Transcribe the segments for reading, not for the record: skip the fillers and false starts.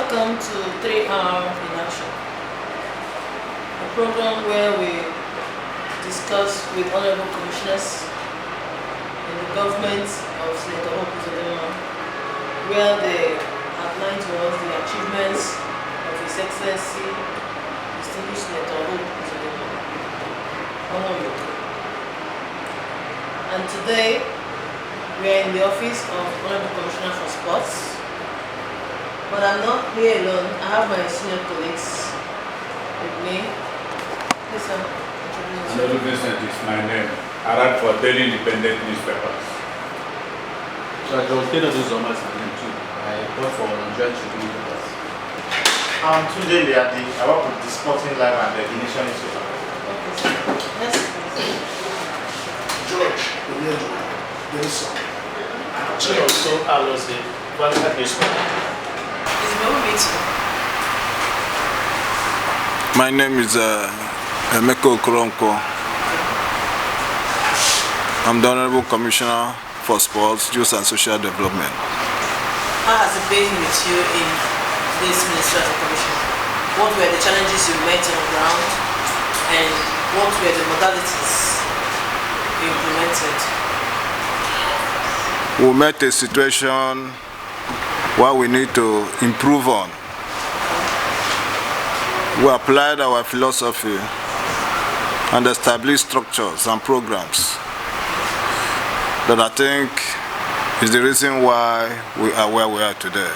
Welcome to 3 Hour in Action, a program where we discuss with honorable commissioners in the government of Senator Adanna, where they outline to us the achievements of His Excellency, distinguished Senator Adanna. And today, we are in the office of Honorable Commissioner for Sports. But I'm not here alone. I have my senior colleagues with me. Yes, sir. Honorable Vincent is my name. I write for daily independent newspapers. So I was getting those on my name too. I work for Nigerian Tribune newspapers. I'm Tunde Liadi. I work with the Sporting Live and the Initial newspaper. Okay, sir. Yes, please. George, very sorry. So I was the Vatican newspaper. My name is Emeka Okoronkwo. I'm the Honorable Commissioner for Sports, Youth and Social Development. How has it been with you in this ministry as a commissioner? What were the challenges you met on the ground, and what were the modalities implemented? We met a situation where we need to improve on. We applied our philosophy and established structures and programs that I think is the reason why we are where we are today.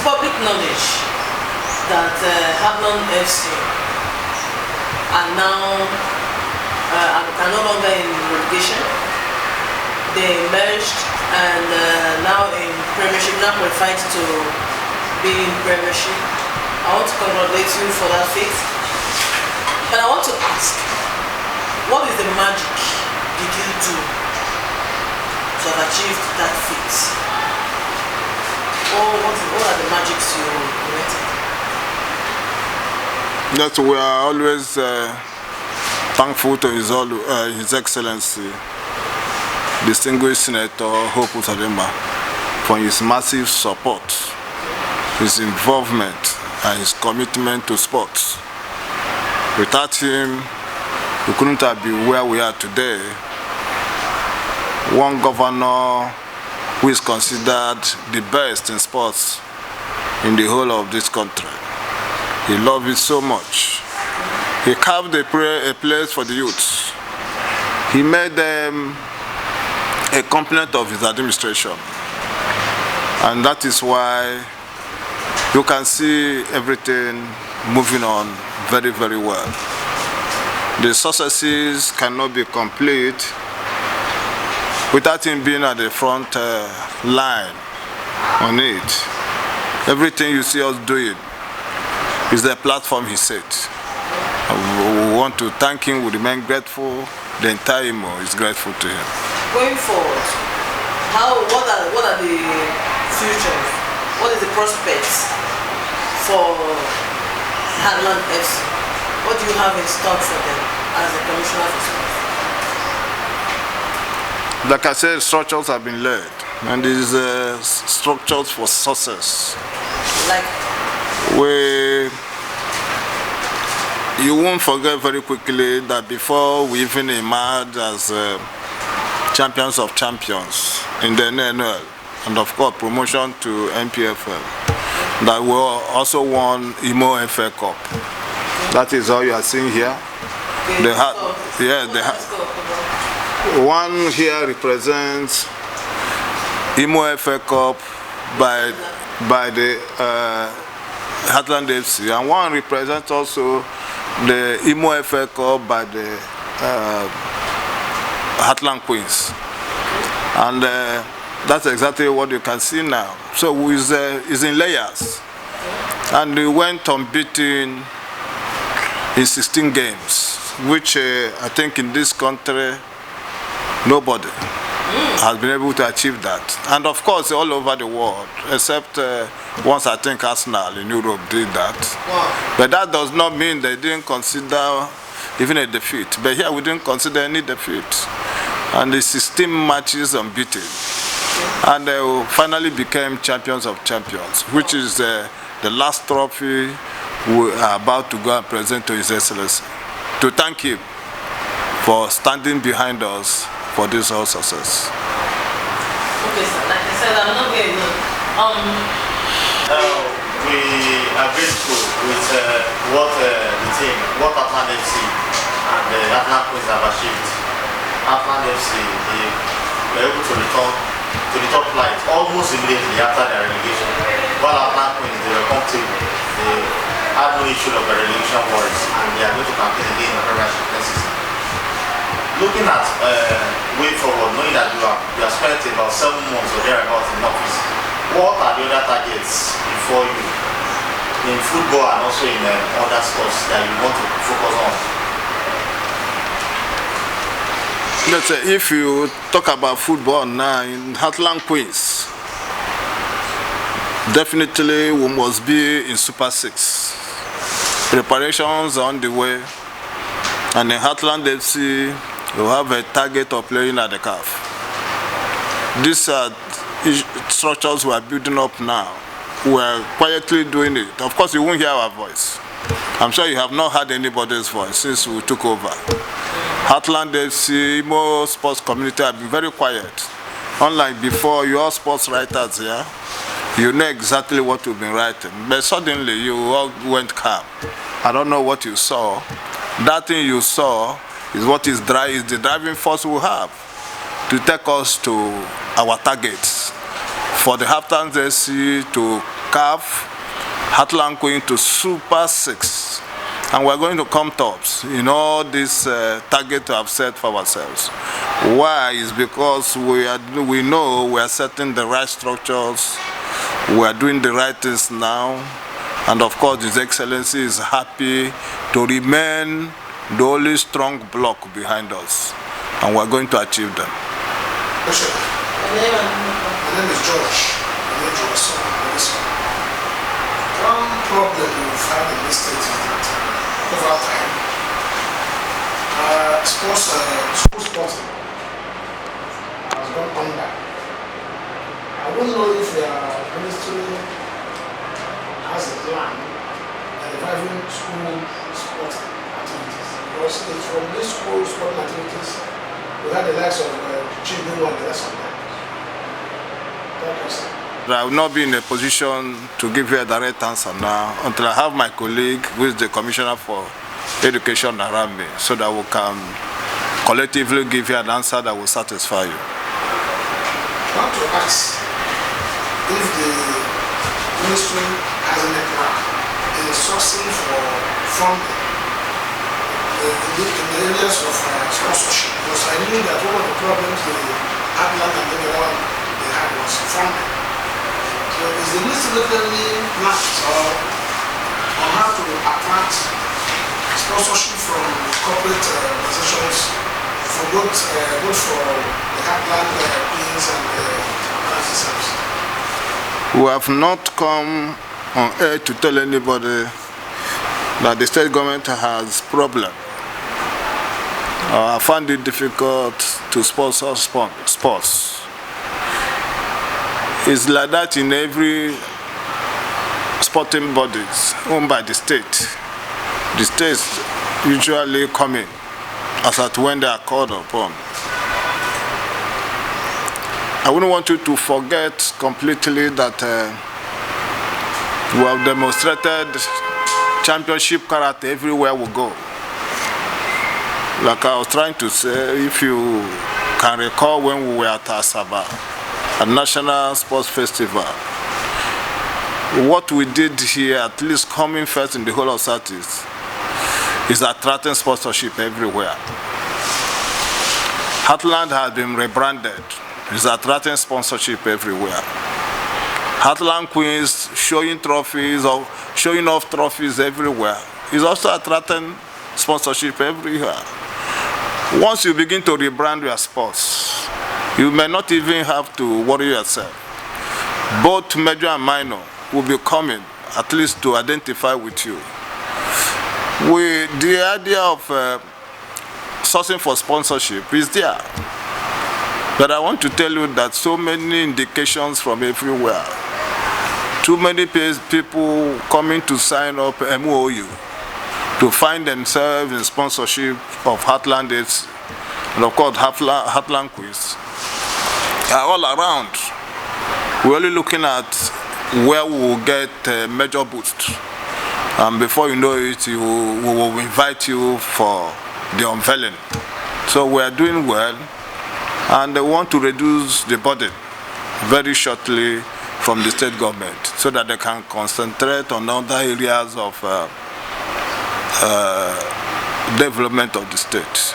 Public knowledge that Hardman FC are now are no longer in relegation. They merged and now in Premiership, now qualified to be in Premiership. I want to congratulate you for that feat. But I want to ask, what is the magic did you do to have achieved that feat? What are the magics you created? Yes, we are always thankful to His Excellency, distinguished Senator Hon Emeka for his massive support, his involvement, and his commitment to sports. Without him, we couldn't have been where we are today. One governor who is considered the best in sports in the whole of this country. He loved it so much. He carved a place for the youths. He made them a component of his administration. And that is why you can see everything moving on very, very well. The successes cannot be complete without him being at the front line on it. Everything you see us doing is the platform he set. We want to thank him. We remain grateful. The entire Imo is grateful to him. Going forward, what are the futures? What is the prospects for Heartland FC? What do you have in stock for them as a commissioner for sports? Like I said, structures have been laid, and these structures for success. Like? You won't forget very quickly that before we even emerged as champions of champions in the NNL, and of course promotion to NPFL, that we also won Imo FA Cup. That is all you are seeing here. One here represents Imo FA Cup by the Heartland FC, and one represents also the Imo FA Cup by the Heartland Queens, and that's exactly what you can see now. So it's in layers, and we went unbeaten in 16 games, which I think in this country nobody has been able to achieve that. And of course all over the world, except once I think Arsenal in Europe did that. Wow. But that does not mean they didn't consider even a defeat. But here we didn't consider any defeat. And the 16 matches unbeaten. And they finally became champions of champions, which is the last trophy we are about to go and present to His Excellency, to thank him for standing behind us for this whole success. Okay, sir. Like I said, I'm not getting We are grateful with what Adanna FC and the Adanna Queens have achieved. Adanna FC, they were able to return to the top flight almost immediately after their relegation. While Adanna Queens, they were comfortable. They had no issue of the relegation worries, and they are going to campaign again in the Premiership next season. Looking at way forward, knowing that you have spent about 7 months or thereabouts in office, what are the other targets before you in football and also in other sports that you want to focus on? Let's say if you talk about football now in Heartland Queens, definitely we must be in Super 6. Preparations are on the way, and in Heartland FC we have a target of playing at the CAF. These are structures we are building up now. We are quietly doing it. Of course, you won't hear our voice. I'm sure you have not heard anybody's voice since we took over. Heartland FC, Imo sports community have been very quiet. Unlike before, you all sports writers here, you know exactly what you've been writing. But suddenly, you all went calm. I don't know what you saw. That thing you saw is what is the driving force we have to take us to our targets. For the Heartland FC to CAF, Heartland going to Super 6. And we're going to come tops in all these targets we have set for ourselves. Why? Is because we know we are setting the right structures, we are doing the right things now, and of course His Excellency is happy to remain the only strong block behind us, and we're going to achieve them. My name is George. One problem you find in this state is that over time, school sporting has gone under. I don't know if the ministry has a plan for reviving school sporting activities. Because it's from these school sporting activities, we had the likes of children and the rest of them. I will not be in a position to give you a direct answer now until I have my colleague, who is the Commissioner for Education, around me, so that we can collectively give you an answer that will satisfy you. I want to ask if the ministry has any plan in sourcing for funding in the areas of sponsorship, because I knew that one of the problems the Heartland and the other one they had was funding. So is the ministry looking plans on how to attract sponsorship from corporate organizations for both for the Heartland Queens and the officers. We have not come on air to tell anybody that the state government has problem. I find it difficult to sponsor sports. It's like that in every sporting bodies owned by the state. The states usually come in as at when they are called upon. I wouldn't want you to forget completely that we have demonstrated championship character everywhere we go. Like I was trying to say, if you can recall when we were at Asaba, a National Sports Festival, what we did here, at least coming first in the whole of Southeast, is attracting sponsorship everywhere. Heartland has been rebranded. It's attracting sponsorship everywhere. Heartland Queens showing trophies or showing off trophies everywhere. It's also attracting sponsorship everywhere. Once you begin to rebrand your sports, you may not even have to worry yourself. Both major and minor will be coming, at least to identify with you. The idea of sourcing for sponsorship is there. But I want to tell you that so many indications from everywhere. Too many people coming to sign up MOU to find themselves in sponsorship of Heartland Aids and of course Heartland Quiz are all around. We're only looking at where we will get a major boost. And before you know it, we will invite you for the unveiling. So we are doing well, and they want to reduce the burden very shortly from the state government so that they can concentrate on other areas of development of the state.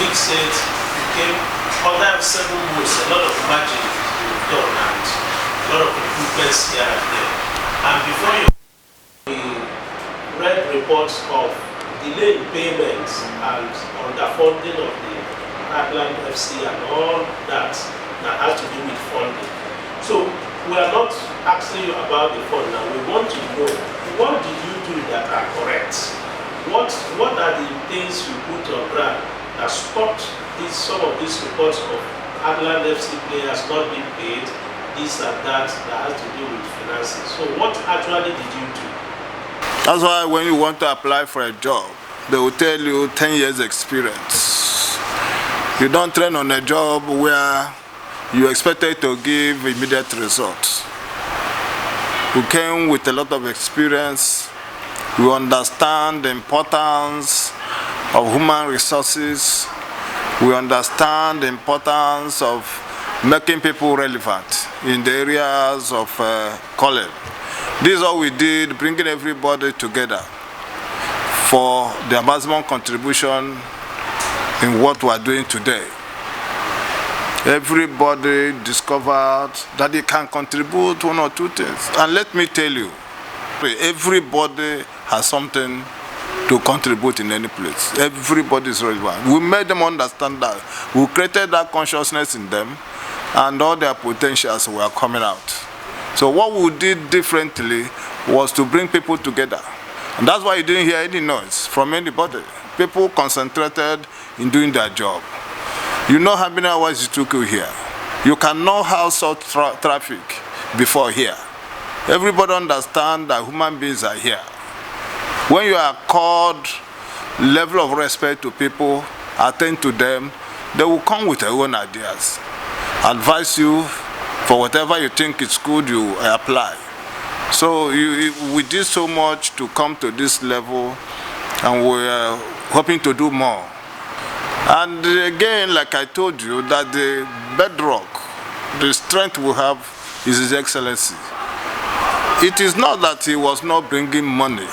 Said you came under 7 months, a lot of magic you've done and a lot of improvements here and there. And before you read reports of delayed payments and underfunding of the Heartland FC and all that has to do with funding. So we are not asking you about the fund now. We want to know, what did you do that are correct? What are the things you put on ground that stopped some of these reports of Heartland FC players not being paid, this and that has to do with finances? So what actually did you do? That's why when you want to apply for a job, they will tell you 10 years experience. You don't train on a job where you expected to give immediate results. You came with a lot of experience. You understand the importance of human resources. We understand the importance of making people relevant in the areas of calling. This is all we did, bringing everybody together for the maximum contribution in what we are doing today. Everybody discovered that they can contribute one or two things. And let me tell you, everybody has something to contribute in any place. Everybody is relevant. We made them understand that. We created that consciousness in them, and all their potentials were coming out. So what we did differently was to bring people together. And that's why you didn't hear any noise from anybody. People concentrated in doing their job. You know how many hours it took you here. You cannot have such traffic before here. Everybody understands that human beings are here. When you are called level of respect to people, attend to them, they will come with their own ideas. Advise you for whatever you think is good, you apply. So we did so much to come to this level, and we are hoping to do more. And again, like I told you, that the bedrock, the strength we have is His Excellency. It is not that he was not bringing money.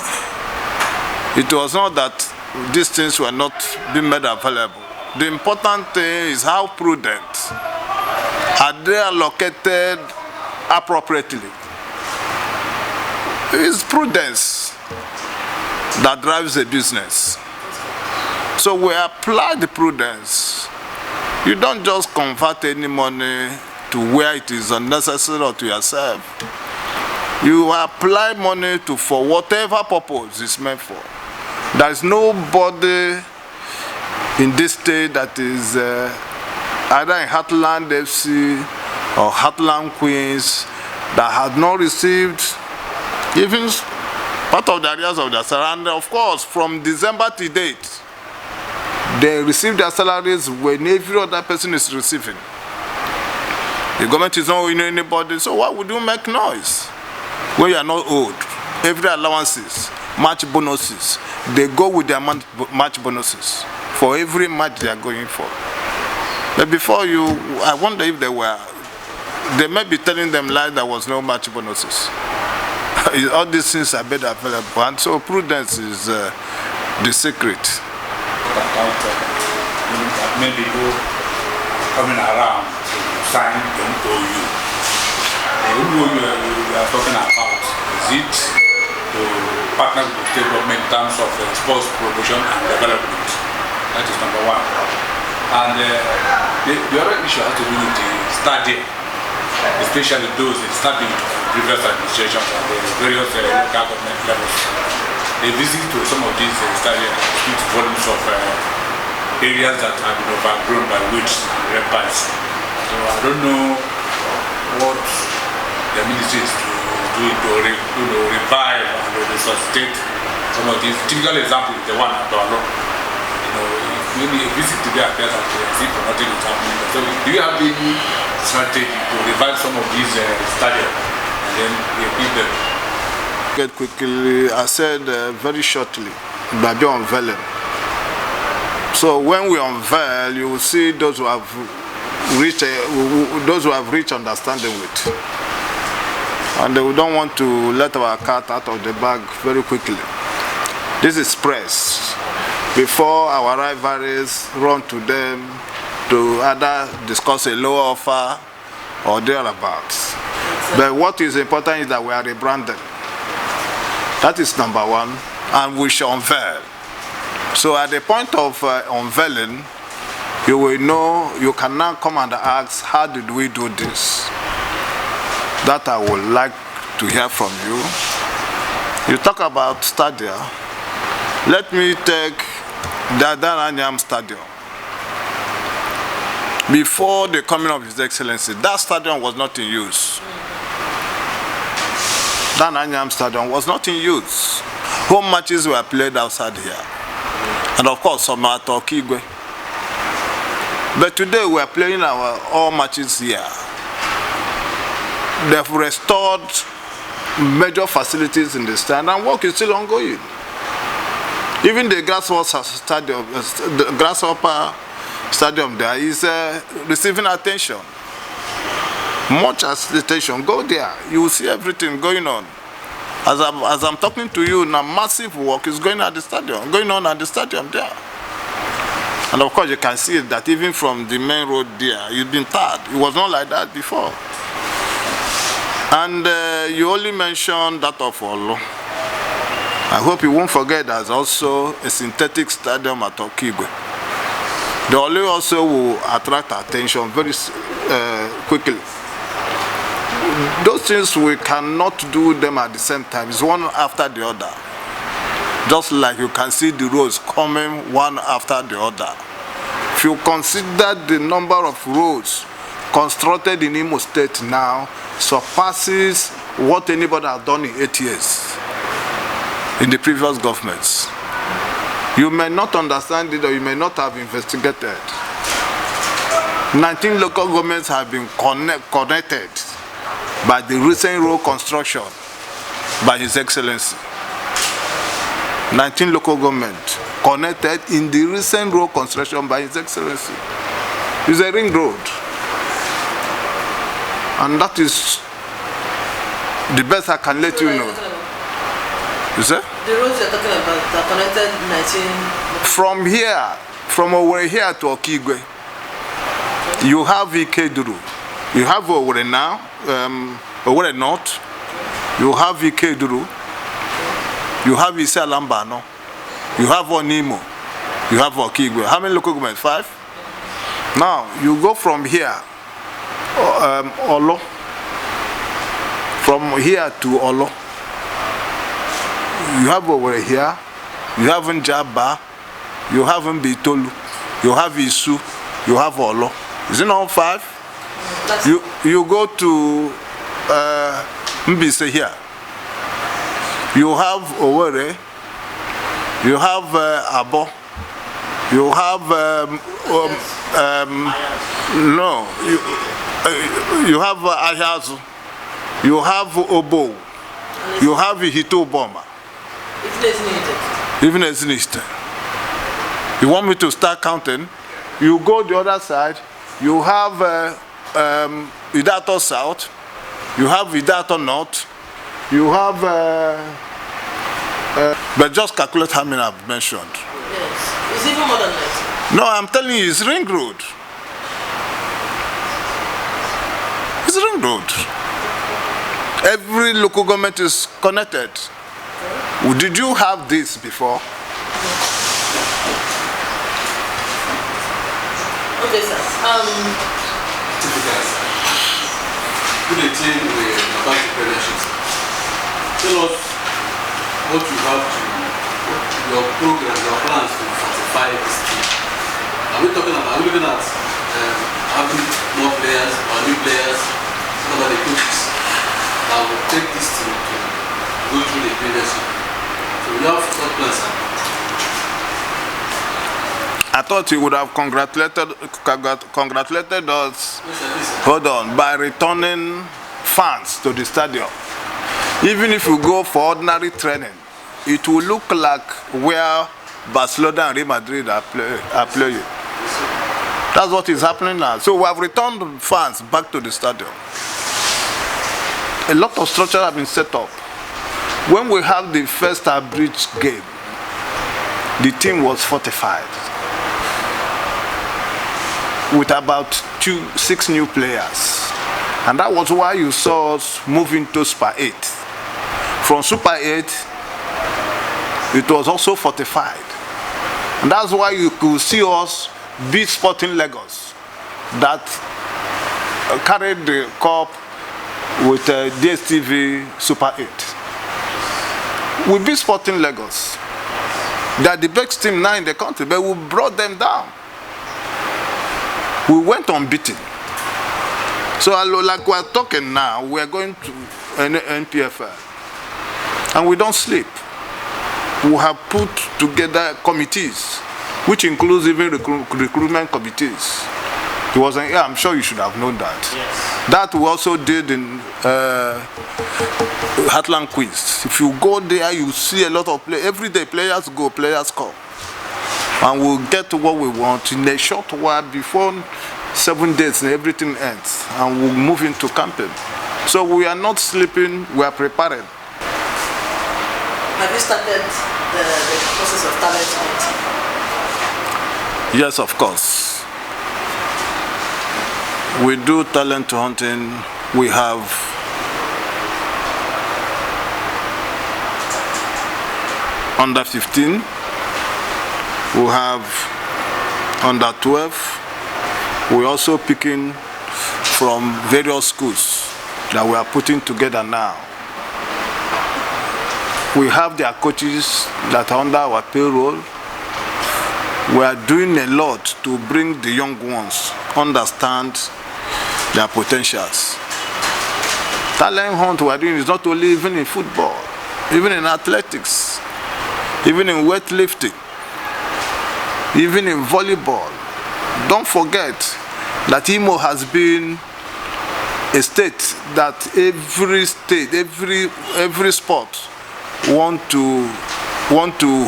It was not that these things were not being made available. The important thing is how prudent. Are they allocated appropriately? It is prudence that drives a business. So we apply the prudence. You don't just convert any money to where it is unnecessary or to yourself. You apply money for whatever purpose it's meant for. There is nobody in this state that is either in Heartland FC or Heartland Queens that has not received even part of the areas of their salary. And of course, from December to date, they receive their salaries when every other person is receiving. The government is not owing anybody, so why would you make noise when you are not owed? Every allowances, match bonuses, they go with their match bonuses for every match they are going for. But before I wonder if they may be telling them lies there was no match bonuses. All these things are better available, and so prudence is the secret. Many people coming around to sign the MOU. The MOU we are talking about, is it to partner with the state government in terms of sports promotion and development? That is number one. And the other issue has to do with the stadium, especially those established in previous administrations and the various local government levels. A visit to some of these stadiums speaks volumes of areas that have been overgrown by weeds and reptiles. So I don't know what the ministry is doing to revive and resuscitate some of these. Typical example is the one at Adanna. Maybe a visit today appears as if nothing is happening. So do you have any strategy to revive some of these stadiums and then repeat them? Get quickly, I said very shortly, but be unveiling. So when we unveil, you will see those who have reached understanding with, and we don't want to let our cat out of the bag very quickly. This is press. Before our rivalries run to them to either discuss a lower offer or thereabouts. But what is important is that we are rebranded. That is number one, and we shall unveil. So at the point of unveiling, you will know, you can now come and ask, how did we do this? That I would like to hear from you. You talk about stadium. Let me take the Adanna Stadium. Before the coming of His Excellency, that stadium was not in use. That Adanna Stadium was not in use. Home matches were played outside here. And of course, some at Okigwe. But today we are playing our all matches here. They've restored major facilities in the stand, and work is still ongoing. Even the Grasshopper Stadium there is receiving attention. Much attention. Go there, you will see everything going on. As I'm talking to you now, massive work is going on at the stadium there. And of course you can see that even from the main road there, you've been tired. It was not like that before. And you only mentioned that of Olo. I hope you won't forget there's also a synthetic stadium at Okigwe. The Olo also will attract attention very quickly. Those things we cannot do them at the same time. It's one after the other. Just like you can see the roads coming one after the other. If you consider the number of roads constructed in Imo State now surpasses what anybody has done in 8 years in the previous governments. You may not understand it or you may not have investigated. 19 local governments have been connected by the recent road construction by His Excellency. 19 local governments connected in the recent road construction by His Excellency. It's a ring road. And that is the best I can let you know. You see? The roads you're talking about are connected 19... From here, from over here to Okigwe, you have Ikeduru. You have Owerri now, Owerri North. You have Ikeduru. You have Isialambano. You have Onimo. You have Okigwe. How many local governments? 5? Now, you go from here, Olo. From here to Olo. You have Owerri here. You have Njaba. You have Mbitolu. You have Isu. You have Olo. Is it not 5? You go to Mbise here. You have Owerri. You have Abo. You have you have Ayazu. You have Obo. You have Hitoboma. Even as East. You want me to start counting? You go the other side. You have Idato South. You have Idato North. You have, but just calculate how many I've mentioned. Yes. It's even more than that. No, I'm telling you, it's ring road. It's ring road. Every local government is connected. Did you have this before? Okay, sir. Good evening, we're about to premierships. Tell us what you have to, your program, your plans to fortify this team. Are we looking at having more players or new players, some of the coaches that will take this team to go through the premiership? So we have what plans. I thought you would have congratulated us, hold on, by returning fans to the stadium. Even if you go for ordinary training, it will look like where Barcelona and Real Madrid are playing. That's what is happening now. So we have returned fans back to the stadium. A lot of structure have been set up. When we have the first bridge game, the team was fortified with about 6 new players. And that was why you saw us moving to Super 8. From Super 8, it was also fortified. And that's why you could see us beat Sporting Lagos that carried the cup with DSTV Super 8. We beat Sporting Lagos. They are the best team now in the country, but we brought them down. We went unbeaten. So like we're talking now, we're going to NPFL. And we don't sleep. We have put together committees, which includes even recruitment committees. He wasn't here. I'm sure you should have known that. Yes. That we also did in Heartland Quiz. If you go there, you see a lot of play. Every day, players go, players come. And we'll get to what we want in a short while before 7 days and everything ends. And we'll move into camping. So we are not sleeping, we are preparing. Have you started the process of talent hunting? Yes, of course. We do talent hunting. We have under 15. We have under 12. We're also picking from various schools that we are putting together now. We have their coaches that are under our payroll. We are doing a lot to bring the young ones understand their potentials. Talent hunt we are doing is not only even in football, even in athletics, even in weightlifting, even in volleyball. Don't forget that Imo has been a state that every sport want to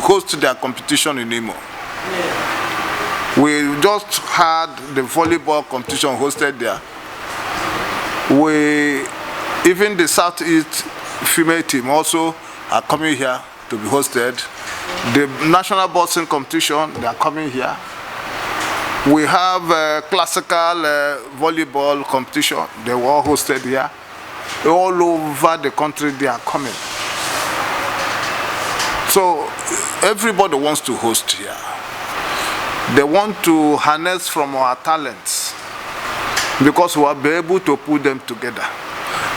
host their competition in Imo. We just had the volleyball competition hosted there. Even the Southeast female team also are coming here to be hosted. The national boxing competition, they are coming here. We have a classical volleyball competition. They were all hosted here. All over the country, they are coming. So everybody wants to host here. They want to harness from our talents because we will be able to put them together.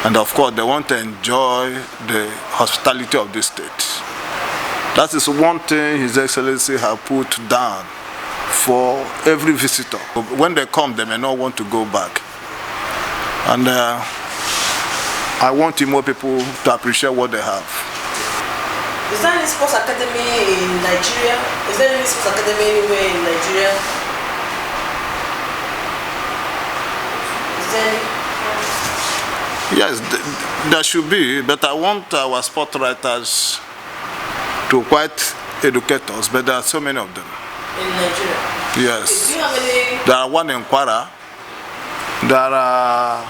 And of course, they want to enjoy the hospitality of the state. That is one thing His Excellency has put down for every visitor. When they come, they may not want to go back. And I want more people to appreciate what they have. Is there any sports academy in Nigeria? Is there any sports academy anywhere in Nigeria? Is there any? Yes, there should be, but I want our sport writers to quite educate us, but there are so many of them. In Nigeria? Yes. Okay, do you have any? There are one in Kwara. There are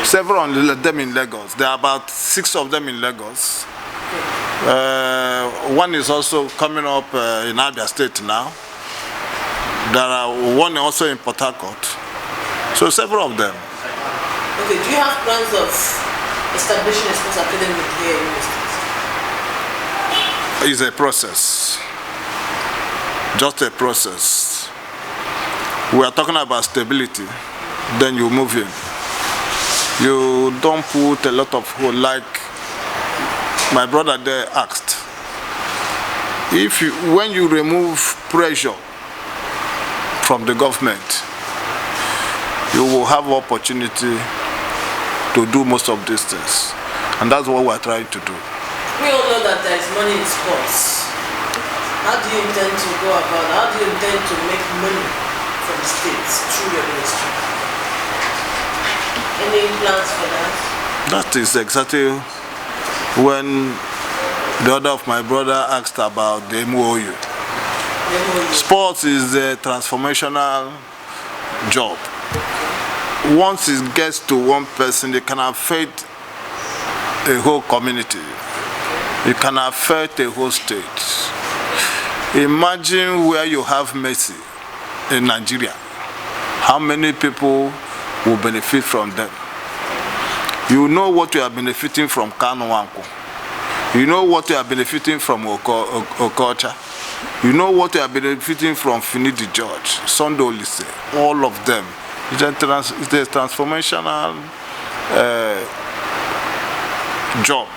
several of them in Lagos. There are about 6 of them in Lagos. One is also coming up in Abia State now. There are one also in Port Harcourt. So several of them. Okay, do you have plans of establishing a sports academy here in the States? It's a process. Just a process. We are talking about stability. Then you move in. You don't put a lot of hold like my brother there asked. When you remove pressure from the government, you will have opportunity to do most of these things. And that's what we're trying to do. We all know that there is money in sports. How do you intend to go about it? How do you intend to make money from the states through your ministry? Any plans for that? That is exactly when the other of my brother asked about the MOU. Sports is a transformational job. Once it gets to one person, it can affect a whole community. It can affect a whole state. Imagine where you have Messi in Nigeria. How many people will benefit from them? You know what you are benefiting from Kanu Wanko. You know what you are benefiting from Okocha. You know what you are benefiting from Finidi George, Sunday Olise, all of them. It's a transformational job.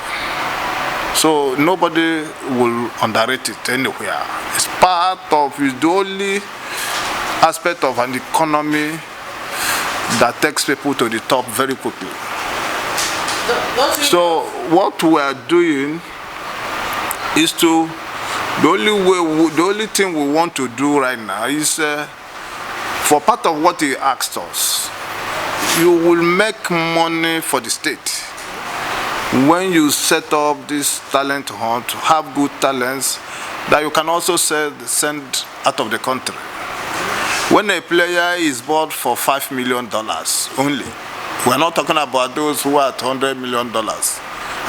So nobody will underrate it anywhere. It's part of, it's the only aspect of an economy that takes people to the top very quickly. So what we are doing is the only thing we want to do right now is For part of what he asked us, you will make money for the state when you set up this talent hunt, have good talents that you can also send out of the country. When a player is bought for $5 million only, we're not talking about those who are at $100 million,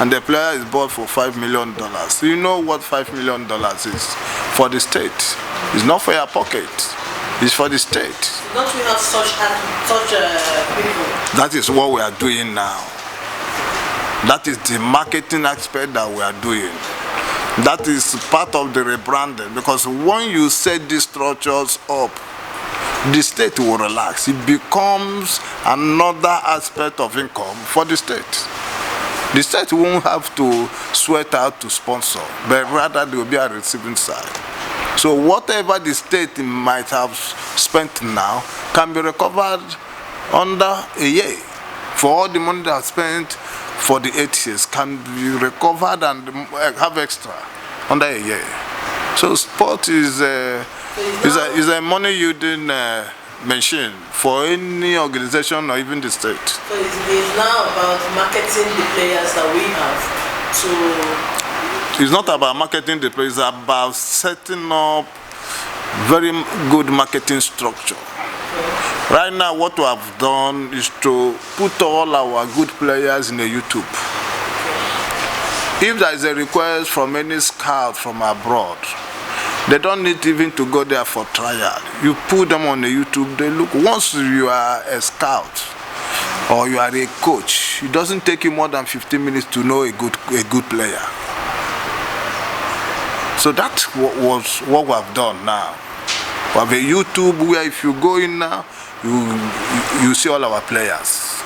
and the player is bought for $5 million. You know what $5 million is for the state. It's not for your pocket. It's for the state. Don't we have such people? That is what we are doing now. That is the marketing aspect that we are doing. That is part of the rebranding, because when you set these structures up, the state will relax. It becomes another aspect of income for the state. The state won't have to sweat out to sponsor, but rather there will be a receiving side. So whatever the state might have spent now can be recovered under a year. For all the money that's spent for the 8 years can be recovered and have extra under a year. So sport is a money-yielding machine for any organization or even the state. So it's now about marketing the players that we have to... It's not about marketing the players, it's about setting up very good marketing structure. Okay. Right now what we have done is to put all our good players in a YouTube. If there is a request from any scout from abroad, they don't need even to go there for trial. You put them on the YouTube, they look. Once you are a scout or you are a coach, it doesn't take you more than 15 minutes to know a good player. So that's what we have done now. We have a YouTube where if you go in now, you see all our players.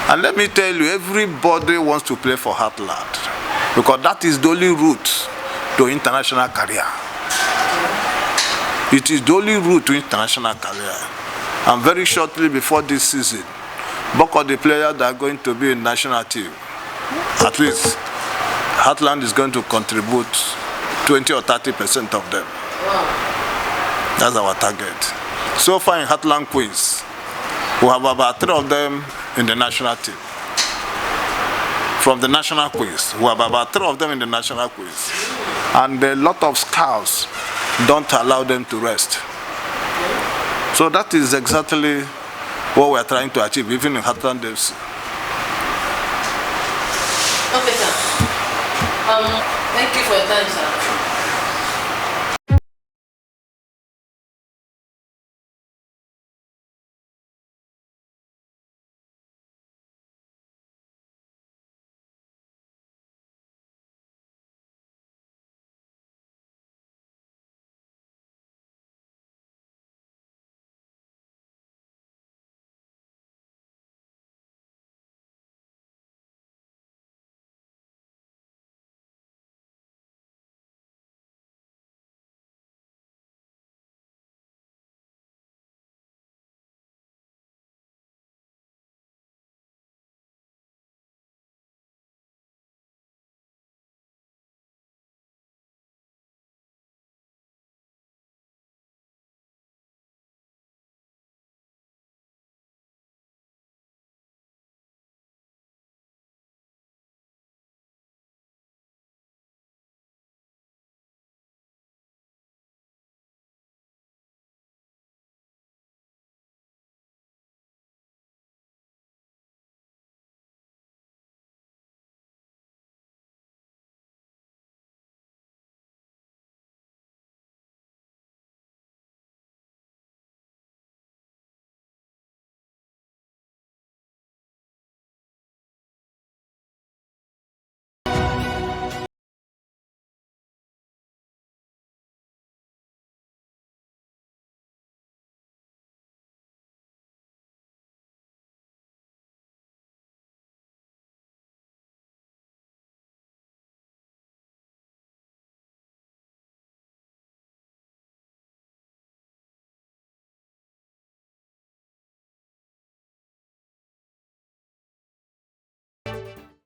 And let me tell you, everybody wants to play for Heartland, because that is the only route to international career. It is the only route to international career. And very shortly before this season, bulk of the players that are going to be in national team, at least Heartland is going to contribute 20 or 30% of them. Wow. That's our target. So far in Heartland Queens, we have about 3 of them in the national team. From the national quiz, we have about 3 of them in the national quiz. And a lot of scouts don't allow them to rest. So that is exactly what we are trying to achieve, even in Heartland FC. Okay, sir. Thank you for your time, sir.